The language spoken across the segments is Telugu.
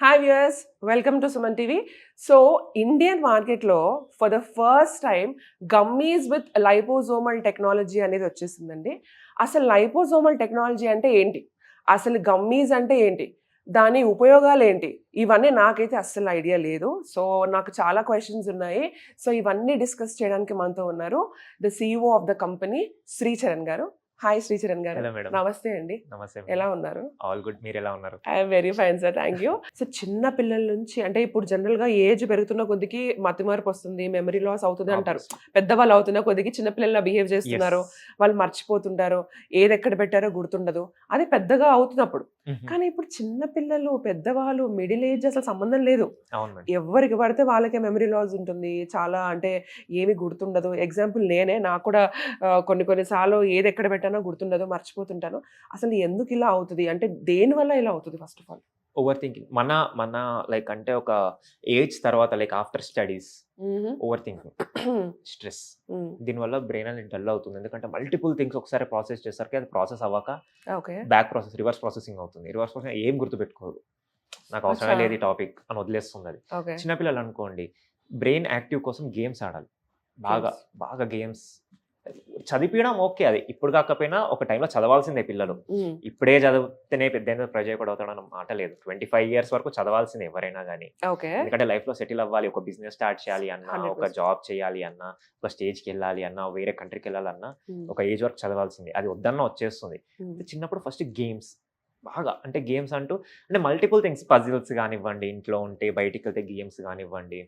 Hi viewers, welcome to Suman TV. So Indian మార్కెట్లో for the first time gummies with liposomal technology అనేది వచ్చేసిందండి. అసలు లైపోజోమల్ టెక్నాలజీ అంటే ఏంటి, అసలు గమ్మీస్ అంటే ఏంటి, దాని ఉపయోగాలు ఏంటి, ఇవన్నీ నాకైతే అస్సలు ఐడియా లేదు. సో నాకు చాలా క్వశ్చన్స్ ఉన్నాయి. సో ఇవన్నీ డిస్కస్ చేయడానికి మనతో ఉన్నారు the CEO of the company Sricharan గారు. హాయ్ శ్రీచరణ్ గారు. Hello madam. నమస్తే అండి. నమస్తే. ఎలా ఉన్నారు? All good. మీరు ఎలా ఉన్నారు? I'm very fine sir, thank you. So చిన్న పిల్లల నుంచి అంటే ఇప్పుడు జనరల్గా ఏజ్ పెరుగుతున్న కొద్దికి మతిమరుపు వస్తుంది, మెమరీ లాస్ అవుతుంది అంటారు. పెద్దవాళ్ళు అవుతున్న కొద్దికి చిన్నపిల్లల బిహేవ్ చేస్తున్నారు, వాళ్ళు మర్చిపోతుంటారు, ఏది ఎక్కడ పెట్టారో గుర్తుండదు. అది పెద్దగా అవుతున్నప్పుడు. కానీ ఇప్పుడు చిన్న పిల్లలు, పెద్దవాళ్ళు, మిడిల్ ఏజ్ అసలు సంబంధం లేదు. ఎవరికి పడితే వాళ్ళకే మెమరీ లాస్ ఉంటుంది, చాలా అంటే ఏమి గుర్తుండదు. ఎగ్జాంపుల్ నేనే, నాకు కూడా కొన్నిసార్లు ఏది ఎక్కడ పెట్టానో గుర్తుండదు, మర్చిపోతుంటాను. అసలు ఎందుకు ఇలా అవుతుంది, అంటే దేని వల్ల ఇలా అవుతుంది? First of all over thinking. మన లైక్ అంటే ఒక ఏజ్ తర్వాత like after studies over thinking, stress, దీనివల్ల బ్రెయిన్ అనేది డల్ అవుతుంది. ఎందుకంటే మల్టిపుల్ థింగ్స్ ఒకసారి ప్రాసెస్ చేసరికి అది ప్రాసెస్ అవ్వక బ్యాక్ ప్రాసెస్, రివర్స్ ప్రాసెసింగ్ అవుతుంది. రివర్స్ ప్రాసెసింగ్ ఏం గుర్తుపెట్టుకోదు, నాకు అవసరం లేదు ఈ టాపిక్ అని వదిలేస్తుంది అది. చిన్నపిల్లలు అనుకోండి, బ్రెయిన్ యాక్టివ్ కోసం గేమ్స్ ఆడాలి, బాగా బాగా గేమ్స్. చదివించడం ఓకే, అది ఇప్పుడు కాకపోయినా ఒక టైంలో చదవాల్సిందే పిల్లలు. ఇప్పుడే చదివితేనే పెద్ద ప్రజలు అవుతాడు అన్న మాట లేదు. 25 years వరకు చదవాల్సిందే ఎవరైనా కానీ. ఎందుకంటే లైఫ్ లో సెటిల్ అవ్వాలి, ఒక బిజినెస్ స్టార్ట్ చేయాలి అన్నా, ఒక జాబ్ చేయాలి అన్నా, ఒక స్టేజ్కి వెళ్ళాలి అన్నా, వేరే కంట్రీకి వెళ్ళాలన్నా ఒక ఏజ్ వరకు చదవాల్సిందే. అది వద్దన్నా వచ్చేస్తుంది. చిన్నప్పుడు ఫస్ట్ గేమ్స్ బాగా, అంటే గేమ్స్ అంటూ అంటే మల్టిపుల్ థింగ్స్, పజిల్స్ కానివ్వండి, ఇంట్లో ఉంటే బయటికి వెళ్తే గేమ్స్ కానివ్వండి,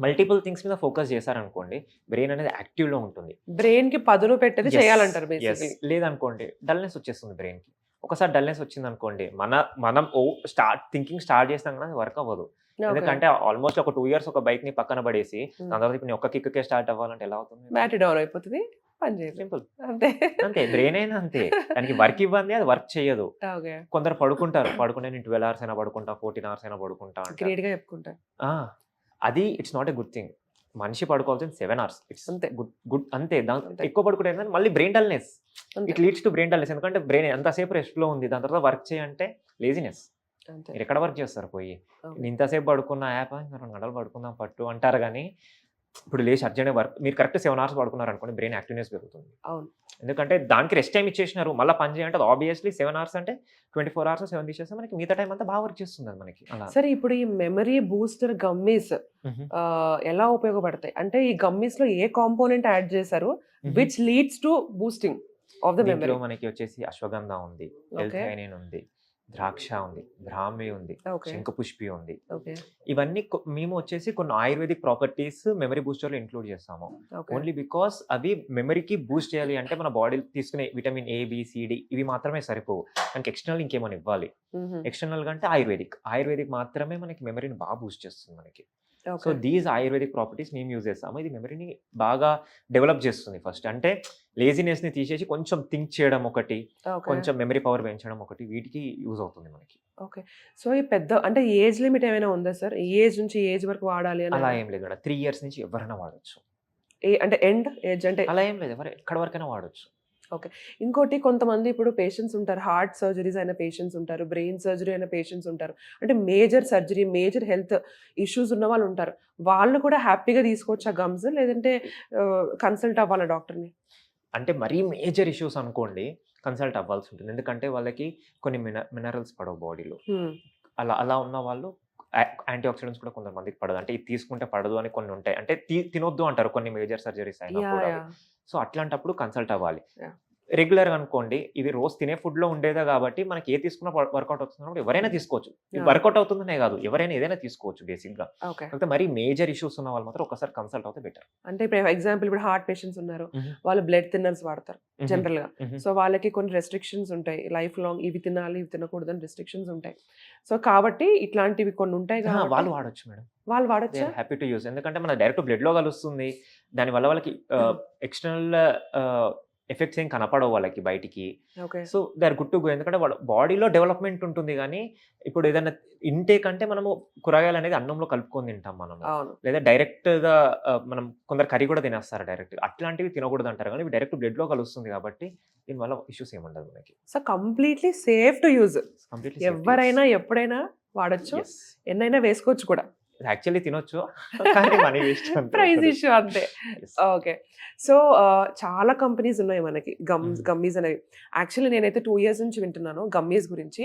మల్టిపుల్ థింగ్స్ మీద ఫోకస్ చేశారనుకోండి, బ్రెయిన్ అనేది యాక్టివ్ లో ఉంటుంది. బ్రెయిన్ కి పదును పెట్టేది చేయాలంటారు. లేదనుకోండి డల్నెస్ వచ్చేస్తుంది బ్రెయిన్ కి. ఒకసారి డల్నెస్ వచ్చింది అనుకోండి, మనం థింకింగ్ స్టార్ట్ చేస్తాం కానీ వర్క్ అవ్వదు. ఎందుకంటే ఆల్మోస్ట్ ఒక 2 years ఒక బైక్ ని పక్కన పడేసి దాని తర్వాత ఇప్పుడు ఒక్క కిక్కే స్టార్ట్ అవ్వాలంటే ఎలా అవుతుంది? బ్యాటరీ డౌన్ అయిపోతుంది, సింపుల్ అంతే. అంతే, బ్రెయిన్ అయినా అంతే. దానికి వర్క్ ఇవ్వండి, అది వర్క్ చేయదు. కొందరు పడుకుంటారు, పడుకుంటే నేను 12 hours అయినా పడుకుంటా, 14 hours అయినా పడుకుంటా గ్రేట్ గా చెప్పుకుంటా. అది it's not a good thing. మనిషి పడుకోవాల్సింది 7 hours. ఇట్స్ అంతే గుడ్ అంతే. ఎక్కువ పడుకుంటే మళ్ళీ brain dullness, it leads to brain dullness. ఎందుకంటే బ్రెయిన్ ఎంతసేపు రెస్ట్ లో ఉంది, దాని తర్వాత వర్క్ చేయంటే లేజినెస్. మీరు ఎక్కడ వర్క్ చేస్తారు పోయి? ఇంతసేపు పడుకున్న యాప్ 2 గంటలు పడుకుందాం పట్టు అంటారు కానీ, ఇప్పుడు లేచి అర్జెంట్ వర్క్, మీరు కరెక్ట్ 7 hours పడుకున్నారు అనుకోండి, బ్రెయిన్ యాక్టివ్నెస్ పెరుగుతుంది. ఎందుకంటే దానికి రెస్ట్ టైం ఇచ్చేసినారు, మళ్ళీ పని చేయాలంటే ఆబ్వియస్లీ 7 hours అంటే 24 hours 7 తీసేస్తే మనకి మిగతా టైం అంతా బాగా వర్క్ చేస్తుంది మనకి. సరే, ఇప్పుడు ఈ మెమరీ బూస్టర్ గమ్మీస్ ఎలా ఉపయోగపడతాయి? అంటే ఈ గమ్మీస్ లో ఏ కాంపోనెంట్ యాడ్ చేశారు which leads to boosting of the memory? మనకి వచ్చేసి అశ్వగంధ ఉంది, ఎల్థైనిన్ ఉంది, ద్రాక్ష ఉంది, బ్రాహ్మి ఉంది, శంఖపుష్పి ఉంది. ఇవన్నీ మేము వచ్చేసి కొన్ని ఆయుర్వేదిక్ ప్రాపర్టీస్ మెమరీ బూస్టర్ లో ఇంక్లూడ్ చేస్తాము. ఓన్లీ బికాస్ అవి మెమరీకి బూస్ట్ చేయాలి అంటే మన బాడీ తీసుకునే vitamin A, B, C, D ఇవి మాత్రమే సరిపోవు, మనకి ఎక్స్టర్నల్ ఇంకేమైనా ఇవ్వాలి. ఎక్స్టర్నల్ అంటే ఆయుర్వేదిక్ మాత్రమే మనకి మెమరీని బాగా బూస్ట్ చేస్తుంది మనకి. సో దీస్ ఆయుర్వేదిక్ ప్రాపర్టీస్ మేము యూజ్ చేస్తాము. ఇది మెమరీని బాగా డెవలప్ చేస్తుంది. ఫస్ట్ అంటే లేజినెస్ ని తీసేసి కొంచెం థింక్ చేయడం ఒకటి, కొంచెం మెమరీ పవర్ పెంచడం ఒకటి, వీటికి యూజ్ అవుతుంది మనకి. ఓకే. సో ఈ పెద్ద అంటే ఏజ్ లిమిట్ ఏమైనా ఉందా సార్? ఏజ్ నుంచి ఏజ్ వరకు వాడాలి అని? అలా ఏం లేదు మేడం, 3 years నుంచి ఎవరైనా వాడచ్చు. అంటే ఎండ్ ఏజ్ అంటే అలా ఏం లేదు, ఎక్కడ వరకైనా వాడచ్చు. ఓకే. ఇంకోటి, కొంతమంది ఇప్పుడు పేషెంట్స్ ఉంటారు, హార్ట్ సర్జరీస్ అయిన పేషెంట్స్ ఉంటారు, బ్రెయిన్ సర్జరీ అయిన పేషెంట్స్ ఉంటారు, అంటే major surgery, major health issues ఉన్న వాళ్ళు ఉంటారు. వాళ్ళు కూడా హ్యాపీగా తీసుకోవచ్చా గమ్స్, లేదంటే కన్సల్ట్ అవ్వాలా డాక్టర్ని? అంటే మరీ మేజర్ ఇష్యూస్ అనుకోండి కన్సల్ట్ అవ్వాల్సి ఉంటుంది. ఎందుకంటే వాళ్ళకి కొన్ని మినరల్స్ పడవు బాడీలో. అలా ఉన్న వాళ్ళు యాంటీ ఆక్సిడెంట్స్ కూడా కొంతమందికి పడదు. అంటే ఇది తీసుకుంటే పడదు అని కొన్ని ఉంటాయి, అంటే తినొద్దు అంటారు కొన్ని మేజర్ సర్జరీస్ అయినా కూడా. సో అట్లాంటప్పుడు కన్సల్ట్ అవ్వాలి. రెగ్యులర్ గా అనుకోండి, ఇది రోజు తినే ఫుడ్ లో ఉండేదే కాబట్టి మనకి ఏ తీసుకున్నా వర్కౌట్ అవుతున్నప్పుడు ఎవరైనా తీసుకోవచ్చు. వర్కౌట్ అవుతుందనే కాదు, ఎవరైనా ఏదైనా తీసుకోవచ్చు బేసిక్ గా. కాకపోతే మరి మేజర్ ఇష్యూస్ ఉన్న వాళ్ళు మాత్రం ఒకసారి కన్సల్ట్ అవుతే బెటర్. అంటే ఇప్పుడు ఎగ్జాంపుల్, ఇప్పుడు హార్ట్ పేషెంట్స్ ఉన్నారు, వాళ్ళు బ్లడ్ థిన్నర్స్ వాడతారు జనరల్ గా. సో వాళ్ళకి కొన్ని రెస్ట్రిక్షన్స్ ఉంటాయి, లైఫ్ లాంగ్ ఇవి తినాలి ఇవి తినకూడదు అని రెస్ట్రిక్షన్స్ ఉంటాయి. సో కాబట్టి ఇట్లాంటివి కొన్ని ఉంటాయి కదా, వాళ్ళు వాడచ్చు మేడం. వాళ్ళు వాడచ్చు, హ్యాపీ టు యూజ్. ఎందుకంటే మన డైరెక్ట్ బ్లడ్ లో కలుస్తుంది, దానివల్ల వాళ్ళకి ఎక్స్టర్నల్ ఎఫెక్ట్స్ ఏం కనపడవు వాళ్ళకి బయటికి. So they are good to go. ఎందుకంటే వాళ్ళ బాడీలో డెవలప్మెంట్ ఉంటుంది. కానీ ఇప్పుడు ఏదైనా ఇంటేక్ అంటే మనము కూరగాయలు అనేది అన్నంలో కలుపుకొని తింటాం మనము, లేదా డైరెక్ట్ గా మనం కొందరు కర్రీ కూడా తినేస్తారు డైరెక్ట్. అట్లాంటివి తినకూడదు అంటారు, కానీ డైరెక్ట్ బ్లడ్ లో కలుస్తుంది కాబట్టి దీనివల్ల ఇష్యూస్ ఏముండదు మనకి. So completely safe to use, ఎవరైనా ఎప్పుడైనా వాడొచ్చు, యెస్. ఎన్నైనా వేసుకోవచ్చు కూడా. యాక్చువల్లీ తినొచ్చు. కానీ మనీ వేస్ట్ అంతే ప్రైస్ ఒకటి. ఇష్యూ అంతే. యెస్. ఓకే. సో, చాలా కంపెనీస్ ఉన్నాయి మనకి గమ్మీస్ అనేవి. యాక్చువల్లీ నేనైతే 2 ఇయర్స్ నుంచి వింటున్నాను గమ్మీస్ గురించి.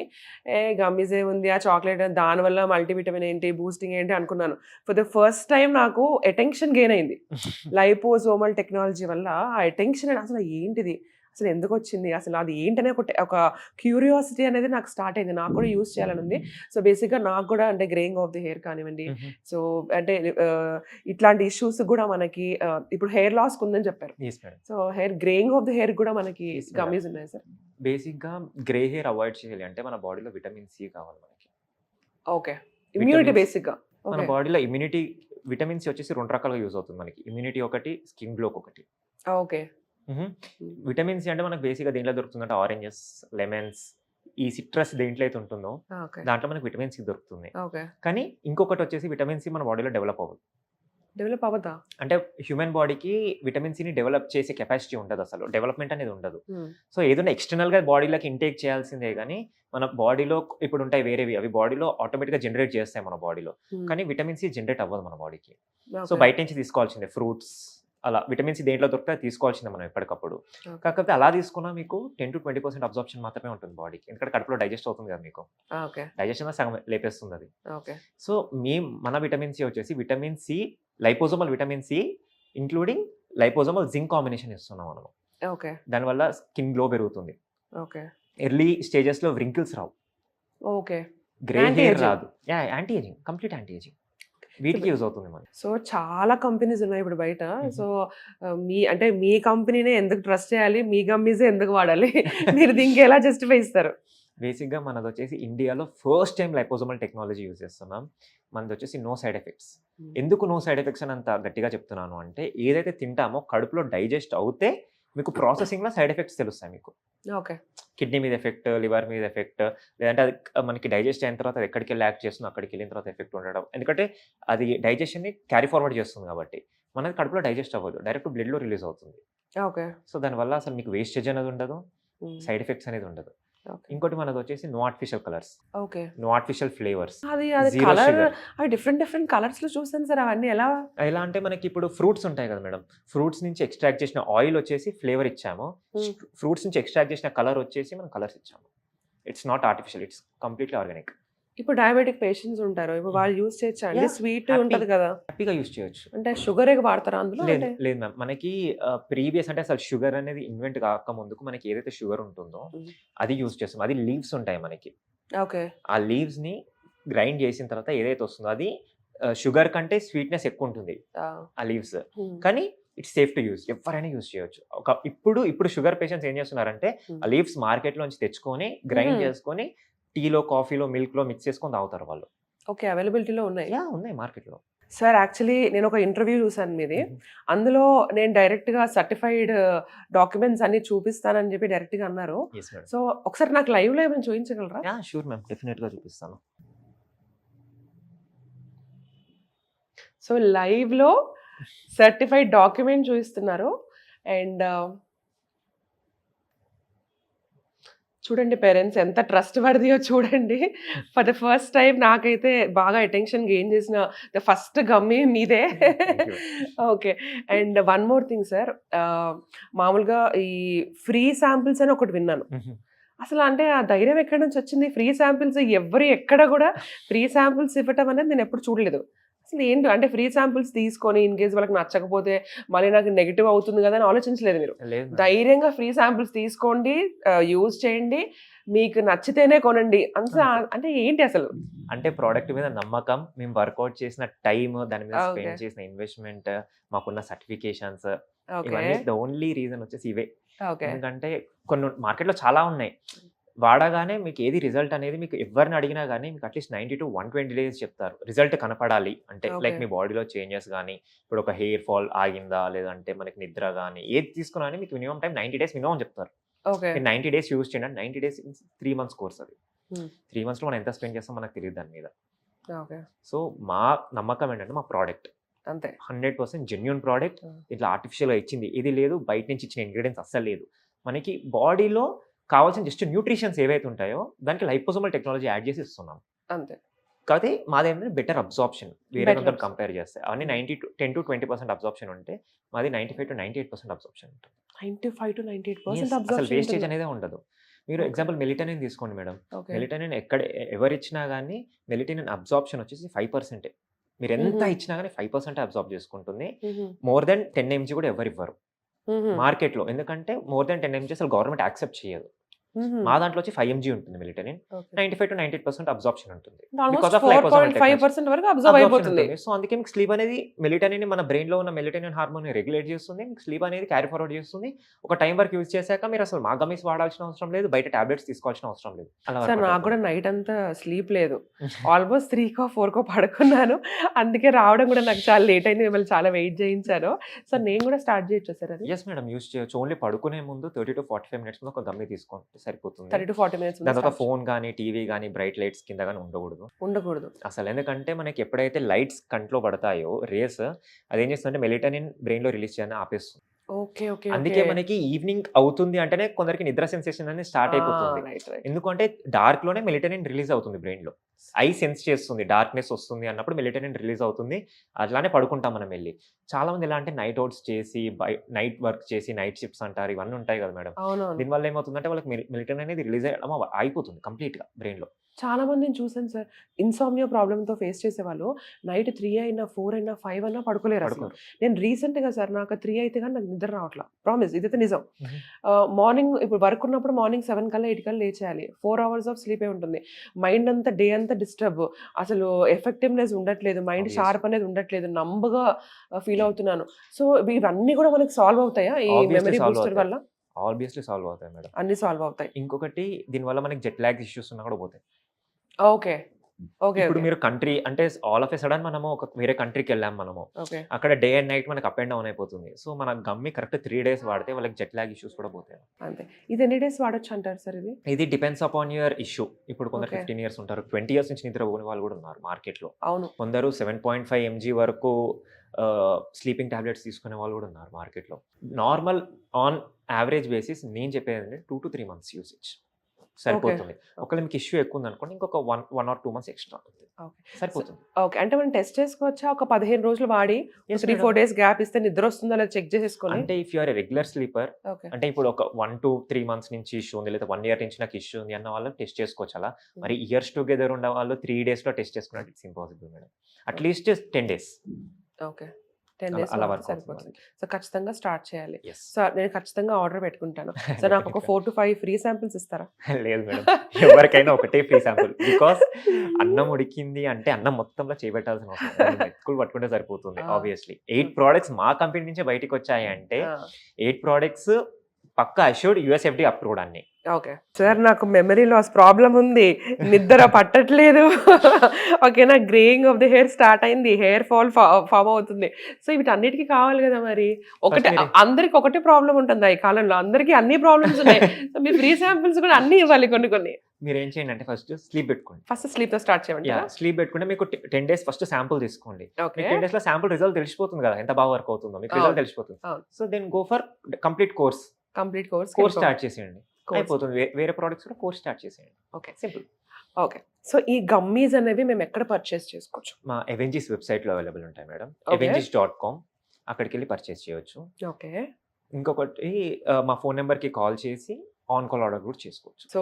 గమ్మీస్ ఏముంది, ఆ చాక్లేట్ దానివల్ల మల్టీవిటమిన్ ఏంటి, బూస్టింగ్ ఏంటి అనుకున్నాను. ఫర్ ద ఫస్ట్ టైం నాకు అటెన్షన్ గెయిన్ అయింది. లైపోసోమల్ టెక్నాలజీ వల్ల ఆ అటెన్షన్ అసలు ఏంటిది, అసలు ఎందుకు వచ్చింది, అసలు అది ఏంటనే ఒక క్యూరియాసిటీ అనేది నాకు స్టార్ట్ అయింది. నాకు కూడా యూస్ చేయాలని ఉంది. సో బేసిక్గా నాకు కూడా అంటే గ్రేయింగ్ ఆఫ్ ది హెయిర్ కానివ్వండి, సో అంటే ఇట్లాంటి ఇష్యూస్ కూడా మనకి ఇప్పుడు హెయిర్ లాస్ ఉందని చెప్పారు. Yes madam. So greying of the hair కూడా మనకి Yes, madam. గమ్మీస్ ఉన్నాయి సార్. బేసిక్గా గ్రే హెయిర్ అవాయిడ్ చేయాలి అంటే మన బాడీలో విటమిన్ సి కావాలి మనకి. ఓకే. Immunity Vitamins. బేసిక్గా. మన ఓకే. బాడీలో ఇమ్యూనిటీ విటమిన్ సి వచ్చేసి 2 రకాలుగా యూజ్ అవుతుంది మనకి. ఇమ్యూనిటీ ఒకటి, స్కిన్ గ్లోకి ఒకటి. ఓకే. విటమిన్ సి అంటే మనకు బేసిక్గా దేంట్లో దొరుకుతుందంటే ఆరెంజెస్, లెమన్స్, ఈ సిట్రస్ దేంట్లో అయితే ఉంటుందో ఓకే. దాంట్లో మనకు విటమిన్ సి దొరుకుతుంది. ఓకే. కానీ ఇంకొకటి వచ్చేసి విటమిన్ సి మన బాడీలో డెవలప్ అవ్వదు. డెవలప్ అవ్వదా? అంటే హ్యూమన్ బాడీకి విటమిన్ సిని డెవలప్ చేసే కెపాసిటీ ఉండదు, అసలు డెవలప్మెంట్ అనేది ఉండదు. సో ఏదైనా ఎక్స్టర్నల్గా బాడీలోకి ఇంటేక్ చేయాల్సిందే కానీ మన బాడీలో ఇప్పుడు ఉంటాయి వేరేవి, అవి బాడీలో ఆటోమేటిక్గా జనరేట్ చేస్తాయి మన బాడీలో. కానీ విటమిన్ సి జనరేట్ అవ్వదు మన బాడీకి. సో బయట నుంచి తీసుకోవాల్సిందే, ఫ్రూట్స్ అలా విటమిన్ సి దేంట్లో దొరికితే తీసుకోవాల్సిందే మనం ఎప్పటికప్పుడు. కాకపోతే అలా తీసుకున్నా మీకు 10 to 20% అబ్జార్ప్షన్ మాత్రమే ఉంటుంది బాడీకి, ఎందుకంటే కడుపులో డైజెస్ట్ అవుతుంది కదా, మీకు ఓకే. డైజెషన్ సగం లేపేస్తుంది అది. ఓకే. సో మన విటమిన్ సి వచ్చేసి vitamin C, liposomal vitamin C including liposomal zinc combination ఇస్తున్నాం మనము. ఓకే. దానివల్ల స్కిన్ గ్లో పెరుగుతుంది, ఓకే. ఎర్లీ స్టేజెస్లో వ్రింకిల్స్ రావు, ఓకే. Grey hair Anti-aging. రాదు. Anti ageing, complete anti ageing వీటికి యూజ్ అవుతుంది మనకి. సో చాలా కంపెనీస్ ఉన్నాయి ఇప్పుడు బయట. సో అంటే మీ కంపెనీనే ఎందుకు ట్రస్ట్ చేయాలి, మీ గమ్మీసే ఎందుకు వాడాలి, మీరు దీనికి ఎలా జస్టిఫై ఇస్తారు? బేసిక్గా మనది వచ్చేసి ఇండియాలో first time liposomal technology use చేస్తున్నాం. మనది వచ్చేసి నో సైడ్ ఎఫెక్ట్స్. ఎందుకు నో సైడ్ ఎఫెక్ట్స్ అని అంత గట్టిగా చెప్తున్నాను అంటే, ఏదైతే తింటామో కడుపులో డైజెస్ట్ అవుతే మీకు ప్రాసెసింగ్లో సైడ్ ఎఫెక్ట్స్ తెలుస్తాయి మీకు. ఓకే. కిడ్నీ మీద ఎఫెక్ట్, లివర్ మీద ఎఫెక్ట్, లేదంటే అది మనకి డైజెస్ట్ అయిన తర్వాత అది ఎక్కడికి వెళ్ళి యాక్ట్ చేస్తుందో అక్కడికి వెళ్ళిన తర్వాత ఎఫెక్ట్ ఉండడం. ఎందుకంటే అది డైజెషన్ని క్యారీ ఫార్వర్డ్ చేస్తుంది కాబట్టి మనది కడుపులో డైజెస్ట్ అవ్వదు, డైరెక్ట్ బ్లడ్లో రిలీజ్ అవుతుంది. ఓకే. సో దానివల్ల అసలు మీకు వేస్టేజ్ అనేది ఉండదు, సైడ్ ఎఫెక్ట్స్ అనేది ఉండదు. ఓకే. ఇంకోటి మనది వచ్చేసి no artificial colours, okay. No artificial flavours, అది జీరో కలర్, షుగర్. అవి డిఫరెంట్ కలర్స్ లో చూసాను సార్. అవన్నీ ఎలా? ఎలా అంటే మనకి ఇప్పుడు ఫ్రూట్స్ ఉంటాయి కదా మేడం, ఫ్రూట్స్ నుంచి ఎక్స్ట్రాక్ట్ చేసిన ఆయిల్ వచ్చేసి ఫ్లేవర్ ఇచ్చాము, ఫ్రూట్స్ నుంచి ఎక్స్ట్రాక్ట్ చేసిన కలర్ వచ్చేసి మనం కలర్స్ ఇచ్చాము. It's not artificial, it's completely organic. ఇప్పుడు డయాబెటిక్ పేషెంట్స్ ఉంటారు, ఇప్పుడు వాళ్ళు యూస్ చేయొచ్చా అండి? Yeah, sweet happy. ఉంటది కదా, హ్యాపీగా యూస్ చేయొచ్చు. అంటే షుగర్ వాడతారా అందులో? లేదు అంటే లేదు మ్యామ్, మనకి ప్రీవియస్ అంటే అసలు షుగర్ అనేది ఇన్వెంట్ కాక ముందుకు మనకి ఏదైతే షుగర్ ఉంటుందో అది యూస్ చేస్తాం. అది లీవ్స్ ఉంటాయి మనకి, ఓకే. ఆ లీవ్స్ని గ్రైండ్ చేసిన తర్వాత ఏదైతే వస్తుందో అది షుగర్ కంటే స్వీట్నెస్ ఎక్కువ ఉంటుంది ఆ లీవ్స్. కానీ ఇట్స్ సేఫ్ టు యూస్, ఎవరైనా యూస్ చేయొచ్చు. ఇప్పుడు షుగర్ పేషెంట్స్ ఏం చేస్తున్నారంటే ఆ లీవ్స్ మార్కెట్లోంచి తెచ్చుకొని గ్రైండ్ చేసుకొని టీలో, కాఫీలో, మిల్క్లో మిక్స్ చేసుకొని తాగుతారు వాళ్ళు. ఓకే. అవైలబిలిటీలో ఉన్నాయి. ఉన్నాయి మార్కెట్లో. సార్ యాక్చువల్లీ నేను ఒక ఇంటర్వ్యూ చూసాను మీది. అందులో నేను డైరెక్ట్గా సర్టిఫైడ్ డాక్యుమెంట్స్ అన్ని చూపిస్తానని చెప్పి డైరెక్ట్గా అన్నారు. Yes madam. సో ఒకసారి నాకు లైవ్లో ఏమైనా చూపించగలరా? షూర్ మ్యామ్, డెఫినెట్గా చూపిస్తాను. సో లైవ్లో సర్టిఫైడ్ డాక్యుమెంట్ చూపిస్తున్నారు. అండ్ చూడండి పేరెంట్స్, ఎంత ట్రస్ట్ వర్దియో చూడండి. ఫర్ ద ఫస్ట్ టైం నాకైతే బాగా అటెన్షన్ గెయిన్ చేసిన ద ఫస్ట్ గమ్మీ మీదే. Okay. And one more thing sir, మామూలుగా ఈ ఫ్రీ శాంపిల్స్ అని ఒకటి విన్నాను. అసలు అంటే ఆ ధైర్యం ఎక్కడి నుంచి వచ్చింది? ఫ్రీ శాంపిల్స్ ఎవరు ఎక్కడ కూడా ఫ్రీ శాంపిల్స్ ఇవ్వటం అనేది నేను ఎప్పుడు చూడలేదు. అసలు ఏంటి అంటే ఫ్రీ శాంపిల్స్ తీసుకొని ఇన్ కేస్ వాళ్ళకి నచ్చకపోతే మళ్ళీ నాకు నెగిటివ్ అవుతుంది కదా అని ఆలోచించలేదు మీరు. లేదు మేడం. ధైర్యంగా ఫ్రీ శాంపిల్స్ తీసుకోండి, యూజ్ చేయండి, మీకు నచ్చితేనే కొనండి. అంటే ఏంటి అసలు? అంటే ప్రోడక్ట్ మీద నమ్మకం, మేము వర్కౌట్ చేసిన టైం, దాని మీద Okay. స్పెండ్ చేసిన ఇన్వెస్ట్మెంట్, మాకున్న సర్టిఫికేషన్స్, ఓకే. ఇవన్నీ ద ఓన్లీ రీజన్ వచ్చేసి ఇవే. ఓకే. ఎందుకంటే కొన్ని మార్కెట్లో చాలా ఉన్నాయి, వాడగానే మీకు ఏది రిజల్ట్ అనేది మీకు ఎవరిని అడిగినా కానీ మీకు అట్లీస్ట్ 90 to 120 days చెప్తారు రిజల్ట్ కనపడాలి అంటే. Okay. లైక్ మీ బాడీలో చేంజెస్ కానీ, ఇప్పుడు ఒక హెయిర్ ఫాల్ ఆగిందా, లేదంటే మనకి నిద్ర కానీ ఏది తీసుకున్నా కానీ మీకు మినిమం టైం 90 days మినిమం చెప్తారు. ఓకే. మీరు 90 days యూజ్ చేయండి. 90 days 3 months కోర్స్ అది. Hmm. 3 monthsలో మనం ఎంత స్పెండ్ చేస్తాం మనకు తెలియదు దాని మీద. ఓకే. సో మా నమ్మకం ఏంటంటే మా ప్రోడక్ట్ అంతే. 100% జెన్యూన్ ప్రోడక్ట్. Hmm. ఇట్లా ఆర్టిఫిషియల్గా ఇచ్చింది ఇది లేదు, బయట నుంచి ఇచ్చిన ఇంగ్రీడియంట్స్ అస్సలు లేదు. మనకి బాడీలో కావాల్సిన జస్ట్ న్యూట్రిషన్స్ ఏవైతే ఉంటాయో దానికి లైపోజోమల్ టెక్నాలజీ యాడ్ చేసి ఇస్తున్నాం. అంతే. కాకపోతే మాదేంటంటే బెటర్ అబ్జార్ప్షన్ వేరే Better వాళ్ళతో absorption. కంపేర్ చేస్తే అవన్నీ 10 to 20% అబ్జార్ప్షన్ ఉంటే మాది 95 to 98% అబ్జార్ప్షన్ ఉంటుంది 95 to 98% అసలు అబ్జర్ప్షన్ వేస్టేజ్ ఉంటుందా? అనేది ఉండదు. మీరు Okay. ఎగ్జాంపుల్ మెలిటోనిన్ తీసుకోండి మేడం. ఓకే. మెలిటోనిన్ ఎక్కడ ఎవరిచ్చినా గానీ మెలిటోనిన్ అబ్జార్ప్షన్ వచ్చేసి 5%. మీరు ఎంత హుహు. ఇచ్చినా గానీ 5% అబ్జార్బ్ చేసుకుంటుంది. హుహు. మోర్ దెన్ 10 mg కూడా ఎవరివ్వరు హుహు. మార్కెట్‌లో. ఎందుకంటే మోర్ దెన్ 10 mg అసలు గవర్నమెంట్ యాక్సెప్ట్ చేయదు. హుహు. మా దాంట్లో వచ్చి 5 mg ఉంటుంది మెలిటోనిన్. ఓకే. 95 to 98% అబ్జార్ప్షన్ ఉంటుంది. Almost because of liposomal technology. 4.5% వరకు అబ్జర్వ్ అబ్జార్ప్షన్ అయిపోతుంది. ఉంటుంది. సో, అందుకే మీకు స్లీప్ అనేది మెలిటోనిన్ మన బ్రెయిన్‌లో ఉన్న మెలిటోనిన్ హార్మోన్‌ని రెగ్యులేట్ చేస్తుంది. మీకు స్లీప్ అనేది క్యారీ ఫార్వర్డ్ చేస్తుంది. ఒక టైం వరకు యూజ్ చేశాక మీరు అసలు మా గమ్మీస్ వాడాల్సిన అవసరం లేదు. బయట టాబ్లెట్స్ తీసుకోవాల్సిన అవసరం లేదు. అలా సార్ వర్కౌట్ నాకు కూడా అవుతుంది. నైట్ అంతా స్లీప్ లేదు. ఆల్మోస్ట్ 3కో 4కో పడుకున్నాను. అందుకే రావడం కూడా నాకు చాలా లేట్ అయింది. మిమ్మల్ని చాలా వెయిట్ చేయించాను. సో నేను కూడా స్టార్ట్ చేయొచ్చా సార్ అది? Yes madam. యూజ్ చేయొచ్చు. ఓన్లీ పడుకునే ముందు 30 to 45 మినిట్స్ ముందు ఒక గమ్మీ తీసుకోండి సరిపోతుంది. 30 to 40 మినిట్స్ దాని తర్వాత ఫోన్ గానీ, టీవీ గానీ, బ్రైట్ లైట్స్ కింద గానీ ఉండకూడదు. ఉండకూడదు. అసలు ఎందుకంటే మనకి ఎప్పుడైతే లైట్స్ కంట్లో పడతాయో రేస్ అదేం చేస్తుందంటే మెలిటోనిన్ బ్రెయిన్‌లో రిలీజ్ చేయడాన్ని ఆపేస్తుంది. ఓకే. ఓకే. అందుకే ఓకే. మనకి ఈవినింగ్ అవుతుంది అంటేనే కొందరికి నిద్ర సెన్సేషన్ అనేది స్టార్ట్ అయిపోతుంది. Right right. ఎందుకంటే డార్క్‌లోనే మెలిటోనిన్ రిలీజ్ అవుతుంది బ్రెయిన్‌లో. ఐ సెన్స్ చేస్తుంది. డార్క్‌నెస్ వస్తుంది అన్నప్పుడు మెలిటోనిన్ రిలీజ్ అవుతుంది. అట్లానే పడుకుంటాం మనం వెళ్లి. చాలామంది ఎలా అంటే నైట్ ఔట్స్ చేసి, నైట్ వర్క్ చేసి, నైట్ షిఫ్ట్స్ అంటారు. ఇవన్నీ ఉంటాయి కదా మేడం. అవునవును. దీనివల్ల ఏమవుతుందంటే వాళ్ళకి మెలిటోనిన్ అనేది రిలీజ్ అయ్యడం అయిపోతుంది కంప్లీట్‌గా బ్రెయిన్‌లో. చాలా మందిని చూసాను సార్. ఇన్సామ్నియా ప్రాబ్లమ్‌తో ఫేస్ చేసేవాళ్ళు నైట్ 3 అయినా, 4 అయినా, 5 అన్నా పడుకోలేరు అసలు. పడుకోరు. నేను రీసెంట్‌గా సార్ నాకు 3 అయితే గాని నాకు నిద్ర రావట్లా. ప్రామిస్ ఇదైతే నిజం. హుహు. మార్నింగ్ ఇప్పుడు వర్క్ ఉన్నప్పుడు మార్నింగ్ 7 కల్లా 8 కల్లా లేచేయాలి. 4 అవర్స్ ఆఫ్ స్లీపే ఉంటుంది. మైండ్ అంతా డే అంతా డిస్టర్బ్. అసలు ఎఫెక్టివ్‌నెస్ ఉండట్లేదు. Mind obvious. షార్ప్ అనేది ఉండట్లేదు. నంబుగా ఫీల్ అవుతున్నాను. సో ఇవన్నీ కూడా మనకి సాల్వ్ అవుతాయా ఈ ఆబ్వియస్లీ మెమరీ సాల్వ్ బూస్టర్ అవుతాయి. వల్ల? ఆబ్వియస్లీ సాల్వ్ అవుతాయి మేడం. అన్నీ సాల్వ్ అవుతాయి. ఇంకొకటి దీనివల్ల మనకి జెట్ లాగ్ ఇష్యూస్ ఉన్నా కూడా పోతాయి. ఓకే. ఓకే. ఇప్పుడు ఓకే. మీరు కంట్రీ అంటే ఆల్ ఆఫ్ ఎ సడన్ మనము ఒక వేరే కంట్రీకెళ్ళాం మనము. ఓకే. అక్కడ డే అండ్ నైట్ మనకు అప్ అండ్ డౌన్ అయిపోతుంది. సో, మన గమ్మి కరెక్ట్ 3 డేస్ వాడితే వాళ్ళకి జెట్ లాగ్ ఇష్యూస్ కూడా పోతాయి. అంతే. ఇది ఎన్ని డేస్ వాడొచ్చు అంటారు సార్ ఇది? ఇది డిపెండ్స్ అపాన్ యువర్ ఇష్యూ. ఇప్పుడు కొందరు ఓకే. 15 ఇయర్స్ ఉంటారు. 20 ఇయర్స్ నుంచి నిద్రపోని వాళ్ళు కూడా ఉన్నారు మార్కెట్‌లో. అవును. కొందరు 7.5 mg వరకు స్లీపింగ్ టాబ్లెట్స్ తీసుకునే వాళ్ళు కూడా ఉన్నారు మార్కెట్‌లో. నార్మల్ ఆన్ యావరేజ్ బేసిస్ నేను చెప్పేది ఏంటంటే 2 to 3 months యూసేజ్ ఓకే. సరిపోతుంది. ఒకవేళ మీకు ఇష్యూ ఎక్కువ ఉందనుకోండి ఇంకొక 1 or 2 months ఎక్స్ట్రా అవుతుంది. ఓకే. సో సరిపోతుంది. ఓకే. అంటే మనం టెస్ట్ చేసుకోవచ్చా? ఒక 15 రోజులు వాడి యెస్ 3, మేడం. 4 డేస్ గ్యాప్ ఇస్తే నిద్ర వస్తుందా లేదా చెక్ చేసేసుకొని? అంటే if you are a regular sleeper okay. అంటే ఇప్పుడు ఒక 1 to 3 months నుంచి ఇష్యూ ఉంది లేదా 1 year నుంచి నాకు ఇష్యూ ఉంది అన్న వాళ్ళు టెస్ట్ చేసుకోవచ్చు అలా. మరి ఇయర్స్ టుగెదర్ ఉన్న వాళ్ళు 3 డేస్‌లో టెస్ట్ చేసుకున్నట్టు it's impossible madam. At least 10 days okay. 10 అలా డేస్ అలా వాడితే వర్క్ అవుతుంది సరిపోతుంది. మనకి. సో ఖచ్చితంగా స్టార్ట్ చేయాలి. యెస్. సో నేను ఖచ్చితంగా ఆర్డర్ పెట్టుకుంటాను. సో నాకు ఒక 4 to 5 ఫ్రీ శాంపిల్స్ ఇస్తారా? లేదు మేడం. ఎవరికైనా ఒకటే ఫ్రీ శాంపుల్. బికాజ్ అన్నం ఉడికింది అంటే అన్నం మొత్తంలో చేయబెట్టాల్సిన అవసరం లేదు. మెతుకులు పట్టుకుంటే సరిపోతుంది ఆ! ఆబ్వియస్లీ. 8 ప్రొడక్ట్స్ మా కంపెనీ నుంచే బయటికి వచ్చాయి అంటే ఆ! 8 ప్రొడక్ట్స్ పక్కా అష్యూర్డ్ యూఎస్ఎఫ్‌డి అప్రూవ్డ్ అన్ని. ఓకే. సార్ నాకు మెమరీ లాస్ ప్రాబ్లమ్ ఉంది. నిద్ర పట్టట్లేదు. ఓకేనా? Greying of the hair start అయింది. హెయిర్ ఫాల్ ఫార్మ్ అవుతుంది. సో వీటన్నిటికి కావాలి కదా మరి. ఒకటే ఫస్ట్ మీరు అందరికి ఒకటే ప్రాబ్లమ్ ఉంటుందా ఈ కాలంలో? అందరికి అన్ని ప్రాబ్లమ్స్ ఉన్నాయి. సో మీ ఫ్రీ శాంపిల్స్ కూడా అన్ని ఇవ్వాలి కొన్ని కొన్ని. మీరేం చేయండి అంటే ఫస్ట్ స్లీప్ పెట్టుకోండి. ఫస్ట్ స్లీప్‌తో స్టార్ట్ యాహ్! చేయమంటారా? స్లీప్ పెట్టుకుంటే మీకు 10 డేస్ ఫస్ట్ శాంపుల్ తీసుకోండి. ఓకే. మీకు 10 డేస్‌లో శాంపుల్ రిజల్ట్ తెలిసిపోతుంది కదా! ఎంత బాగా వర్క్ అవుతుందో. మీకు రిజల్ట్ అవును. తెలిసిపోతుంది. అవును. So then go for complete course. Complete course start చేసేయండి. కోర్స్. అయిపోతుంది. వేరే ప్రొడక్ట్స్ కూడా కోర్స్ స్టార్ట్ చేసేయండి. ఓకే. సింపుల్. ఓకే. సో ఈ గమ్మీస్ అనేవి మేము ఎక్కడ పర్చేస్ చేసుకోవచ్చు? మా ఎవెంజిస్ వెబ్‌సైట్‌లో అవైలబుల్ ఉంటాయి మేడం. ఓకే. avengis.com అక్కడికెళ్ళి పర్చేస్ చేయొచ్చు. ఓకే. ఇంకొకటి మా ఫోన్ నంబర్‌కి కాల్ చేసి ఆన్ కాల్ ఆర్డర్ కూడా చేసుకోవచ్చు. So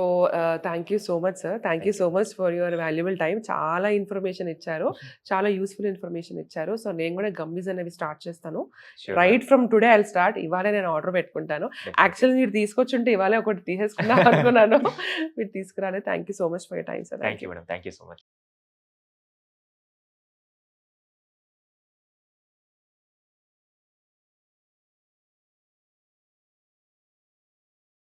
thank you so much sir. Thank you so much for your valuable time. చాలా ఇన్ఫర్మేషన్ ఇచ్చారు. చాలా యూస్ఫుల్ ఇన్ఫర్మేషన్ ఇచ్చారు. సో నేను కూడా గమ్మీస్ అనేవి స్టార్ట్ చేస్తాను. Sure right from today I will start. ఇవాళే నేను ఆర్డర్ పెట్టుకుంటాను. డెఫినెట్లీ. యాక్చువల్లీ మీరు తీసుకొచ్చుంటే ఇవాళే ఒకటి తీసేసుకుందాం అనుకున్నాను. మీరు తీసుకురాలేదు. Thank you so much for your time sir. Thank you madam. Thank you so much.